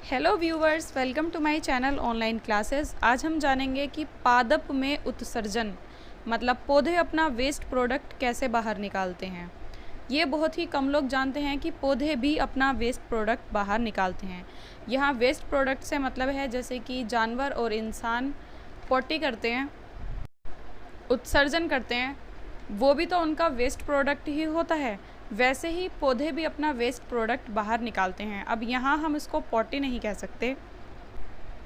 Hello viewers, welcome to my channel online classes. आज हम जानेंगे कि पादप में उत्सर्जन मतलब पौधे अपना वेस्ट प्रोडक्ट कैसे बाहर निकालते हैं। ये बहुत ही कम लोग जानते हैं कि पौधे भी अपना वेस्ट प्रोडक्ट बाहर निकालते हैं। यहाँ वेस्ट प्रोडक्ट से मतलब है जैसे कि जानवर और इंसान पोटी करते हैं, उत्सर्जन करते हैं, वो भी तो उनका वेस्ट प्रोडक्ट ही होता है। वैसे ही पौधे भी अपना वेस्ट प्रोडक्ट बाहर निकालते हैं। अब यहाँ हम इसको पॉटी नहीं कह सकते,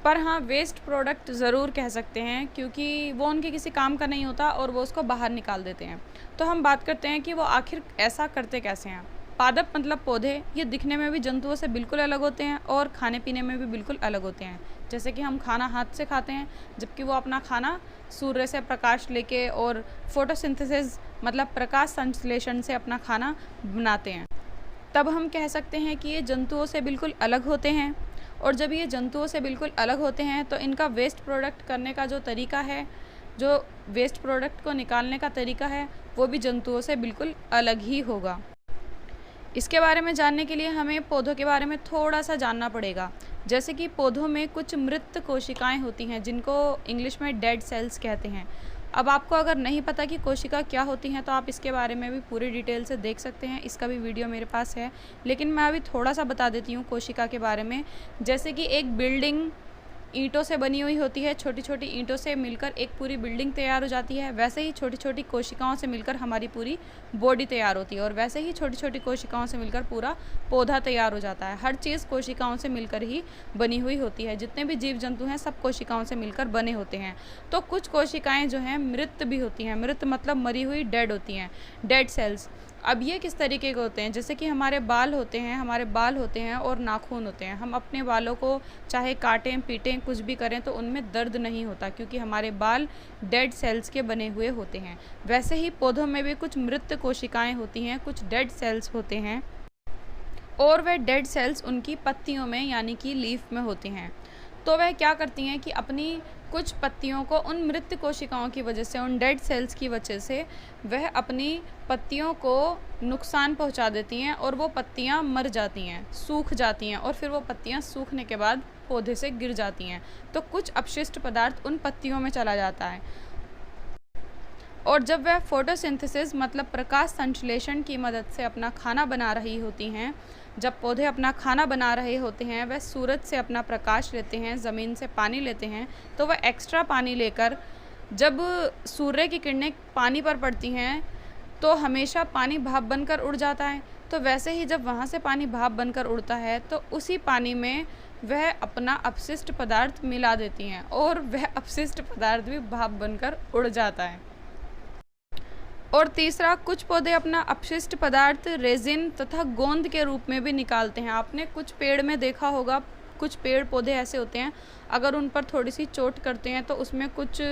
पर हाँ वेस्ट प्रोडक्ट ज़रूर कह सकते हैं, क्योंकि वो उनके किसी काम का नहीं होता और वो उसको बाहर निकाल देते हैं। तो हम बात करते हैं कि वो आखिर ऐसा करते कैसे हैं। पादप मतलब पौधे, ये दिखने में भी जंतुओं से बिल्कुल अलग होते हैं और खाने पीने में भी बिल्कुल अलग होते हैं। जैसे कि हम खाना हाथ से खाते हैं, जबकि वो अपना खाना सूर्य से प्रकाश लेके और फोटोसिंथेसिस मतलब प्रकाश संश्लेषण से अपना खाना बनाते हैं। तब हम कह सकते हैं कि ये जंतुओं से बिल्कुल अलग होते हैं। और जब ये जंतुओं से बिल्कुल अलग होते हैं तो इनका वेस्ट प्रोडक्ट करने का जो तरीका है, जो वेस्ट प्रोडक्ट को निकालने का तरीका है, वो भी जंतुओं से बिल्कुल अलग ही होगा। इसके बारे में जानने के लिए हमें पौधों के बारे में थोड़ा सा जानना पड़ेगा। जैसे कि पौधों में कुछ मृत कोशिकाएं होती हैं, जिनको इंग्लिश में डेड सेल्स कहते हैं। अब आपको अगर नहीं पता कि कोशिका क्या होती हैं तो आप इसके बारे में भी पूरी डिटेल से देख सकते हैं। इसका भी वीडियो मेरे पास है, लेकिन मैं अभी थोड़ा सा बता देती हूँ कोशिका के बारे में। जैसे कि एक बिल्डिंग ईंटों से बनी हुई होती है, छोटी छोटी ईंटों से मिलकर एक पूरी बिल्डिंग तैयार हो जाती है। वैसे ही छोटी छोटी कोशिकाओं से मिलकर हमारी पूरी बॉडी तैयार होती है, और वैसे ही छोटी छोटी कोशिकाओं से मिलकर पूरा पौधा तैयार हो जाता है। हर चीज़ कोशिकाओं से मिलकर ही बनी हुई होती है। जितने भी जीव जंतु हैं सब कोशिकाओं से मिलकर बने होते हैं। तो कुछ कोशिकाएँ जो हैं मृत भी होती हैं। मृत मतलब मरी हुई, डेड होती हैं, डेड सेल्स। अब ये किस तरीके के होते हैं, जैसे कि हमारे बाल होते हैं और नाखून होते हैं। हम अपने बालों को चाहे काटें पीटें कुछ भी करें तो उनमें दर्द नहीं होता, क्योंकि हमारे बाल डेड सेल्स के बने हुए होते हैं। वैसे ही पौधों में भी कुछ मृत कोशिकाएं होती हैं, कुछ डेड सेल्स होते हैं, और वह डेड सेल्स उनकी पत्तियों में यानी कि लीफ में होती हैं। तो वह क्या करती हैं कि अपनी कुछ पत्तियों को उन मृत कोशिकाओं की वजह से, उन डेड सेल्स की वजह से वह अपनी पत्तियों को नुकसान पहुंचा देती हैं, और वो पत्तियां मर जाती हैं, सूख जाती हैं, और फिर वो पत्तियां सूखने के बाद पौधे से गिर जाती हैं। तो कुछ अपशिष्ट पदार्थ उन पत्तियों में चला जाता है। और जब वह फोटोसिंथेसिस मतलब प्रकाश संश्लेषण की मदद से अपना खाना बना रही होती हैं, जब पौधे अपना खाना बना रहे होते हैं, वह सूरज से अपना प्रकाश लेते हैं, ज़मीन से पानी लेते हैं, तो वह एक्स्ट्रा पानी लेकर जब सूर्य की किरणें पानी पर पड़ती हैं तो हमेशा पानी भाप बनकर उड़ जाता है। तो वैसे ही जब वहाँ से पानी भाप बनकर उड़ता है तो उसी पानी में वह अपना अपशिष्ट पदार्थ मिला देती हैं, और वह अपशिष्ट पदार्थ भी भाप बनकर उड़ जाता है। और तीसरा, कुछ पौधे अपना अपशिष्ट पदार्थ रेजिन तथा गोंद के रूप में भी निकालते हैं। आपने कुछ पेड़ में देखा होगा, कुछ पेड़ पौधे ऐसे होते हैं, अगर उन पर थोड़ी सी चोट करते हैं तो उसमें कुछ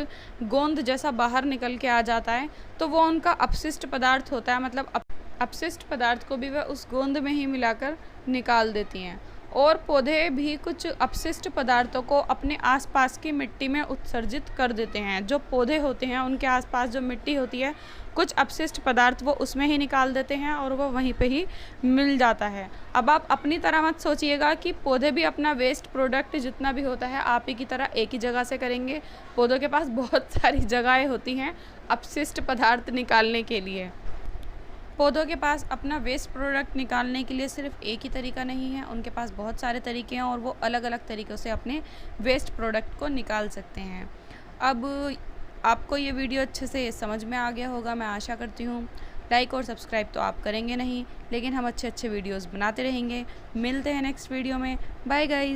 गोंद जैसा बाहर निकल के आ जाता है, तो वो उनका अपशिष्ट पदार्थ होता है। मतलब अपशिष्ट पदार्थ को भी वह उस गोंद में ही मिलाकर निकाल देती हैं। और पौधे भी कुछ अपशिष्ट पदार्थों को अपने आसपास की मिट्टी में उत्सर्जित कर देते हैं। जो पौधे होते हैं उनके आसपास जो मिट्टी होती है, कुछ अपशिष्ट पदार्थ वो उसमें ही निकाल देते हैं और वो वहीं पे ही मिल जाता है। अब आप अपनी तरह मत सोचिएगा कि पौधे भी अपना वेस्ट प्रोडक्ट जितना भी होता है आप ही की तरह एक ही जगह से करेंगे। पौधों के पास बहुत सारी जगहें होती हैं अपशिष्ट पदार्थ निकालने के लिए। पौधों के पास अपना वेस्ट प्रोडक्ट निकालने के लिए सिर्फ एक ही तरीका नहीं है, उनके पास बहुत सारे तरीके हैं, और वो अलग अलग तरीक़ों से अपने वेस्ट प्रोडक्ट को निकाल सकते हैं। अब आपको ये वीडियो अच्छे से समझ में आ गया होगा, मैं आशा करती हूँ। लाइक और सब्सक्राइब तो आप करेंगे नहीं, लेकिन हम अच्छे अच्छे वीडियोज़ बनाते रहेंगे। मिलते हैं नेक्स्ट वीडियो में। Bye guys.